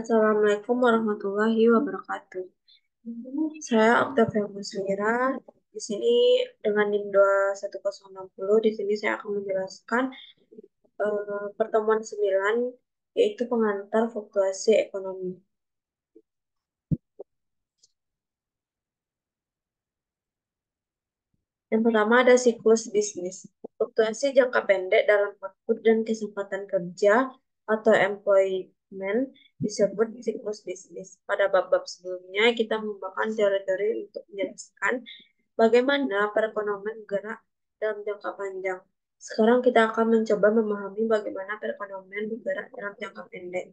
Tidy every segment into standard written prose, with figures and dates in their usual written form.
Assalamualaikum warahmatullahi wabarakatuh. Saya Oktavia Musliera. Di sini dengan NIM 21060, di sini saya akan menjelaskan pertemuan 9, yaitu pengantar fluktuasi ekonomi. Yang pertama ada siklus bisnis. Fluktuasi jangka pendek dalam output dan kesempatan kerja atau employment disebut siklus bisnis. Pada bab-bab sebelumnya kita mengembangkan teori-teori untuk menjelaskan bagaimana perekonomian bergerak dalam jangka panjang. Sekarang kita akan mencoba memahami bagaimana perekonomian bergerak dalam jangka pendek.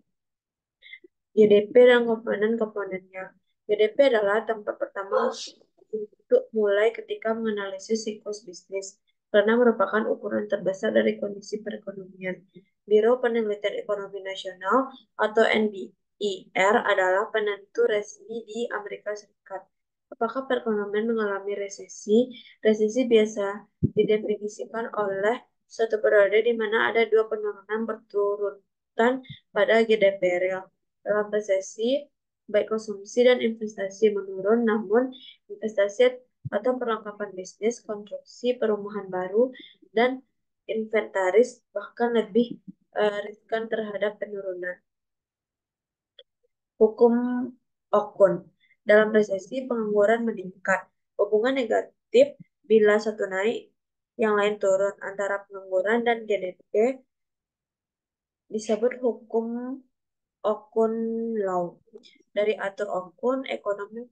GDP dan komponen-komponennya. GDP adalah tempat pertama untuk mulai ketika menganalisis siklus bisnis, karena merupakan ukuran terbesar dari kondisi perekonomian. Biro Penelitian Ekonomi Nasional atau NBER adalah penentu resmi di Amerika Serikat. Apakah perekonomian mengalami resesi? Resesi biasa didefinisikan oleh suatu periode di mana ada dua penurunan berturutan pada GDP real. Dalam resesi, baik konsumsi dan investasi menurun, namun investasi atau perlengkapan bisnis, konstruksi perumahan baru, dan inventaris bahkan lebih riskan terhadap penurunan. Hukum Okun. Dalam resesi, pengangguran meningkat. Hubungan negatif bila satu naik, yang lain turun antara pengangguran dan GDP disebut hukum Okun Law. Dari atur Okun, ekonom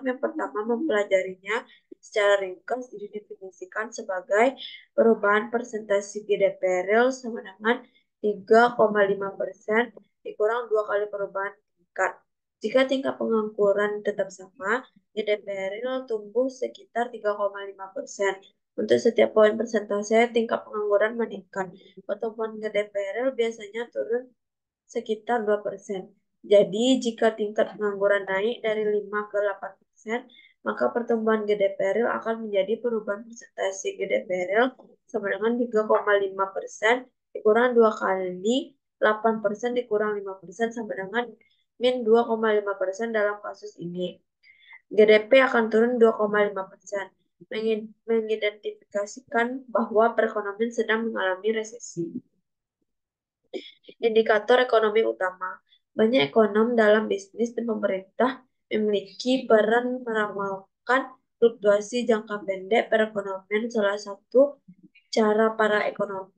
yang pertama mempelajarinya secara ringkas didefinisikan sebagai perubahan persentase GDP real sama dengan 3,5% dikurang dua kali perubahan tingkat. Jika tingkat pengangguran tetap sama, GDP real tumbuh sekitar 3,5%. Untuk setiap poin persentase, tingkat pengangguran meningkat. Pertumbuhan GDP real biasanya turun sekitar 2%. Jadi, jika tingkat pengangguran naik dari 5 ke 8%, maka pertumbuhan GDP real akan menjadi perubahan persentase GDP real sama dengan 3,5% dikurang 2 kali 8% dikurang 5% sama dengan min 2,5% dalam kasus ini. GDP akan turun 2,5%, mengidentifikasikan bahwa perekonomian sedang mengalami resesi. Indikator ekonomi utama. Banyak ekonom dalam bisnis dan pemerintah memiliki peran meramalkan fluktuasi jangka pendek perekonomian. Salah satu cara para ekonom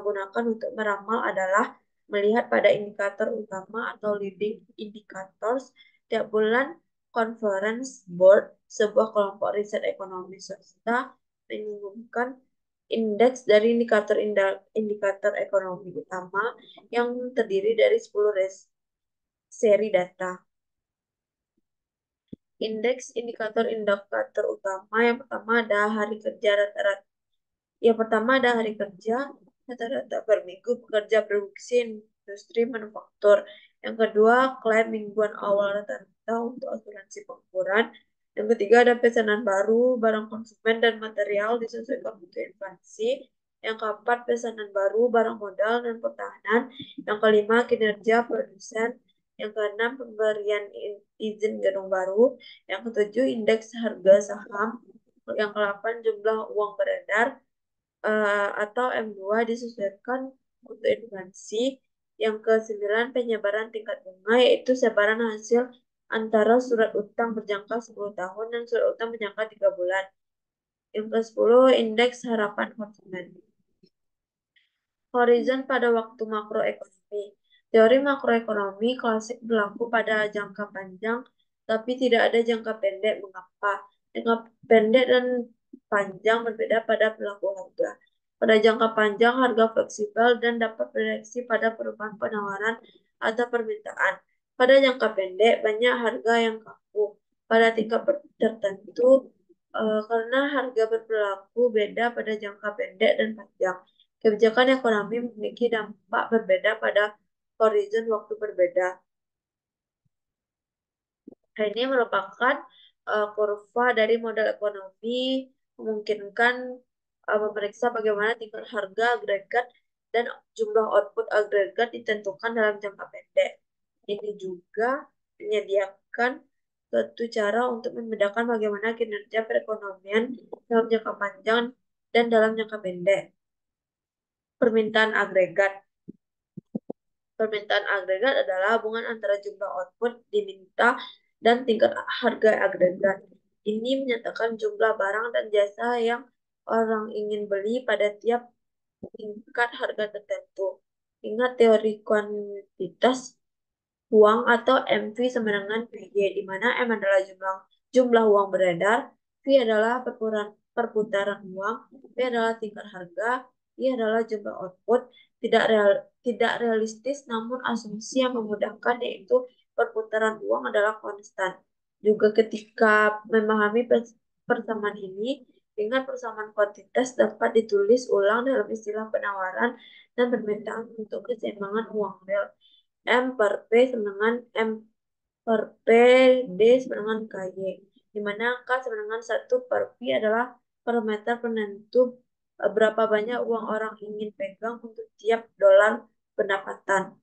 gunakan untuk meramal adalah melihat pada indikator utama atau leading indicators. Tiap bulan, Conference Board, sebuah kelompok riset ekonomi swasta, mengumumkan indeks dari indikator ekonomi utama yang terdiri dari 10 seri data. Indeks indikator utama yang pertama ada hari kerja rata-rata. Yang pertama ada hari kerja rata-rata per minggu pekerja produksi industri manufaktur. Yang kedua, klaim mingguan awal rata-rata untuk asuransi pengangguran. Yang ketiga ada pesanan baru, barang konsumen dan material disesuaikan untuk inflasi. Yang keempat, pesanan baru, barang modal dan pertahanan. Yang kelima, kinerja produsen. Yang keenam, pemberian izin gedung baru. Yang ketujuh, indeks harga saham. Yang kedelapan, jumlah uang beredar atau M2 disesuaikan untuk inflasi. Yang ke-9, penyebaran tingkat bunga, yaitu sebaran hasil antara surat utang berjangka 10 tahun dan surat utang berjangka 3 bulan. Yang ke-10, indeks harapan konsumen. Horizon pada waktu makroekonomi. Teori makroekonomi klasik berlaku pada jangka panjang, tapi tidak ada jangka pendek. Mengapa? Jangka pendek dan panjang berbeda pada pelaku harga. Pada jangka panjang, harga fleksibel dan dapat bereaksi pada perubahan penawaran atau permintaan. Pada jangka pendek, banyak harga yang kaku. Pada tingkat tertentu, karena harga berperilaku beda pada jangka pendek dan panjang. Kebijakan ekonomi memiliki dampak berbeda pada horizon waktu berbeda. Ini merupakan kurva dari model ekonomi memungkinkan memeriksa bagaimana tingkat harga agregat dan jumlah output agregat ditentukan dalam jangka pendek. Ini juga menyediakan suatu cara untuk membedakan bagaimana kinerja perekonomian dalam jangka panjang dan dalam jangka pendek. Permintaan agregat. Permintaan agregat adalah hubungan antara jumlah output diminta dan tingkat harga agregat. Ini menyatakan jumlah barang dan jasa yang orang ingin beli pada tiap tingkat harga tertentu. Ingat teori kuantitas uang atau MV sama dengan PY, di mana M adalah jumlah uang beredar, V adalah perputaran uang, P adalah tingkat harga, I adalah jumlah output. Tidak realistis namun asumsi yang memudahkan, yaitu perputaran uang adalah konstan. Juga ketika memahami persamaan ini, ingat persamaan kuantitas dapat ditulis ulang dalam istilah penawaran dan permintaan untuk keseimbangan uang real. M per P sama dengan M per P, D sama dengan KY. Di mana K sama dengan 1 per P adalah parameter penentu berapa banyak uang orang ingin pegang untuk tiap dolar pendapatan.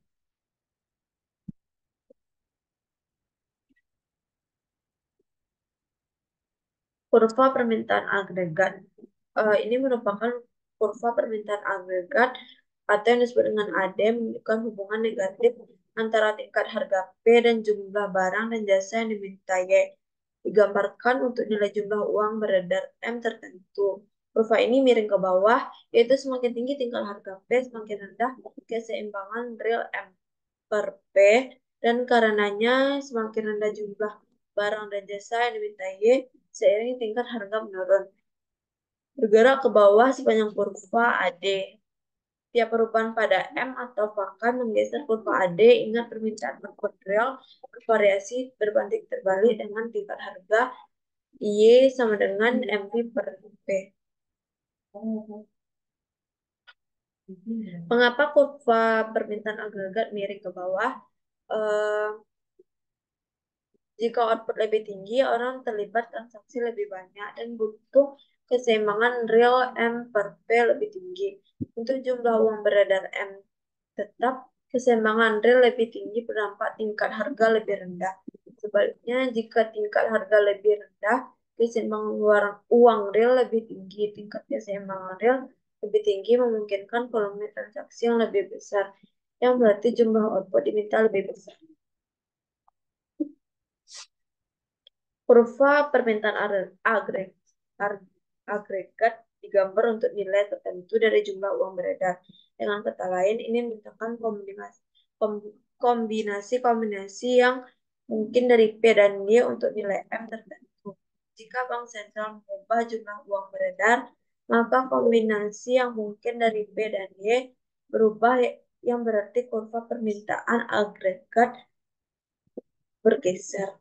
Kurva permintaan agregat. Ini merupakan kurva permintaan agregat atau yang disebut dengan AD, menunjukkan hubungan negatif antara tingkat harga P dan jumlah barang dan jasa yang diminta Y. Digambarkan untuk nilai jumlah uang beredar M tertentu. Kurva ini miring ke bawah, yaitu semakin tinggi tingkat harga P, semakin rendah keseimbangan real M per P, dan karenanya semakin rendah jumlah barang dan jasa yang diminta Y, seiring tingkat harga menurun. Bergerak ke bawah sepanjang kurva AD. Tiap perubahan pada M atau pangkat menggeser kurva AD. Ingat permintaan output real bervariasi berbanding terbalik dengan tingkat harga Y sama dengan MV per P. Mengapa kurva permintaan agregat miring ke bawah? Eh, Jika output lebih tinggi, orang terlibat transaksi lebih banyak dan butuh keseimbangan real M per P lebih tinggi. Untuk jumlah uang beredar M tetap, keseimbangan real lebih tinggi berdampak tingkat harga lebih rendah. Sebaliknya, jika tingkat harga lebih rendah, keseimbangan uang real lebih tinggi. Tingkat keseimbangan real lebih tinggi memungkinkan volume transaksi yang lebih besar, yang berarti jumlah output diminta lebih besar. Kurva permintaan agregat digambar untuk nilai tertentu dari jumlah uang beredar. Dengan kata lain, ini menunjukkan kombinasi yang mungkin dari P dan Y untuk nilai M tertentu. Jika bank sentral mengubah jumlah uang beredar, maka kombinasi yang mungkin dari P dan Y berubah, yang berarti kurva permintaan agregat bergeser.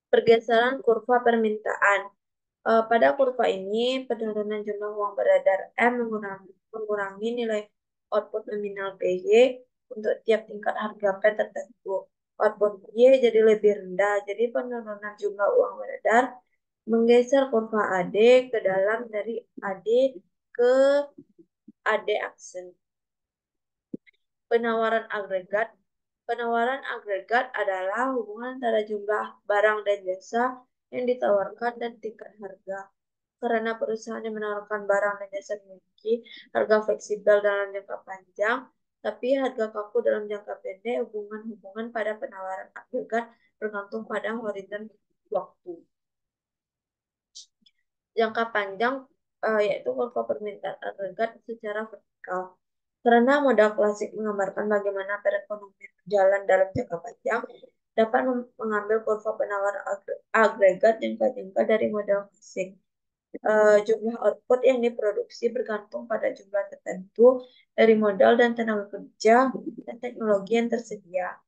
Pergeseran kurva permintaan. Pada kurva ini, penurunan jumlah uang beredar M mengurangi nilai output nominal PY untuk tiap tingkat harga P tertentu. Output Y jadi lebih rendah, jadi penurunan jumlah uang beredar menggeser kurva AD ke dalam dari AD ke AD aksen. Penawaran agregat. Penawaran agregat adalah hubungan antara jumlah barang dan jasa yang ditawarkan dan tingkat harga. Karena perusahaan yang menawarkan barang dan jasa memiliki harga fleksibel dalam jangka panjang, tapi harga kaku dalam jangka pendek, hubungan-hubungan pada penawaran agregat bergantung pada horizon waktu. Jangka panjang yaitu kurva permintaan agregat secara vertikal. Karena modal klasik menggambarkan bagaimana perekonomian berjalan dalam jangka panjang, dapat mengambil kurva penawaran agregat jangka-jangka dari modal klasik. Jumlah output yang diproduksi bergantung pada jumlah tertentu dari modal dan tenaga kerja dan teknologi yang tersedia.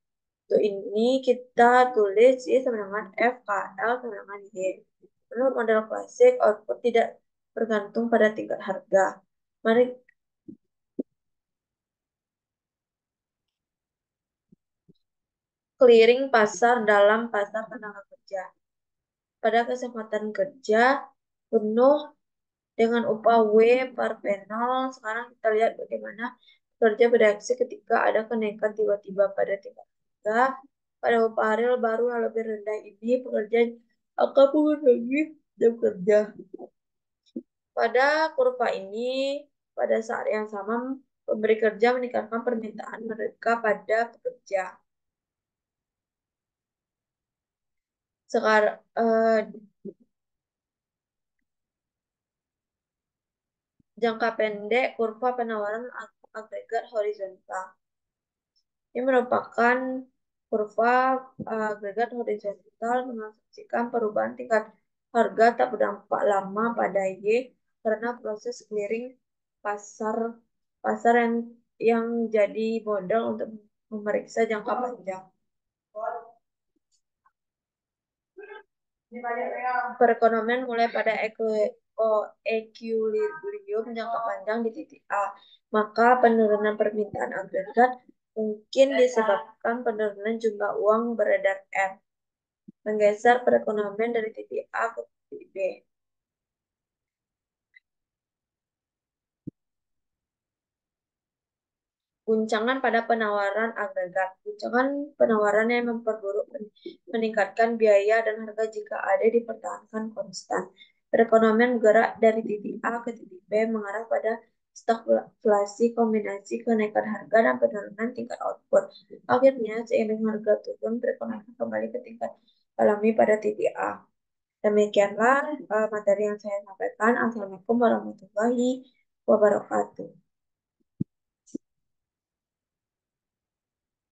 Untuk ini kita tulis Y sama dengan F, K, L sama dengan Y. Menurut model klasik, output tidak bergantung pada tingkat harga. Mari clearing pasar dalam pasar tenaga kerja. Pada kesempatan kerja penuh Dengan upah W per panel, sekarang kita lihat bagaimana pekerja bereaksi ketika ada kenaikan tiba-tiba pada tingkat harga. Pada upah real baru yang lebih rendah ini, pekerja akan mengurangi jam kerja. Pada kurva ini, pada saat yang sama, pemberi kerja meningkatkan permintaan mereka pada pekerja. Sekarang, jangka pendek, kurva penawaran agregat horizontal. Ini merupakan kurva agregat horizontal mengasumsikan perubahan tingkat harga tak berdampak lama pada Y karena proses clearing pasar pasar yang jadi modal untuk memeriksa jangka panjang. Perekonomian mulai pada equilibrium jangka panjang di titik A, maka penurunan permintaan agregat mungkin disebabkan penurunan jumlah uang beredar R, menggeser perekonomian dari titik A ke titik B. Guncangan pada penawaran agregat. Guncangan penawaran yang memperburuk meningkatkan biaya dan harga jika ada dipertahankan konstan. Perekonomian bergerak dari titik A ke titik B mengarah pada stagflasi kombinasi kenaikan harga dan penurunan tingkat output. Akhirnya, seiring harga turun, perekonomian kembali ke tingkat alami pada titik A. Demikianlah materi yang saya sampaikan. Assalamualaikum warahmatullahi wabarakatuh.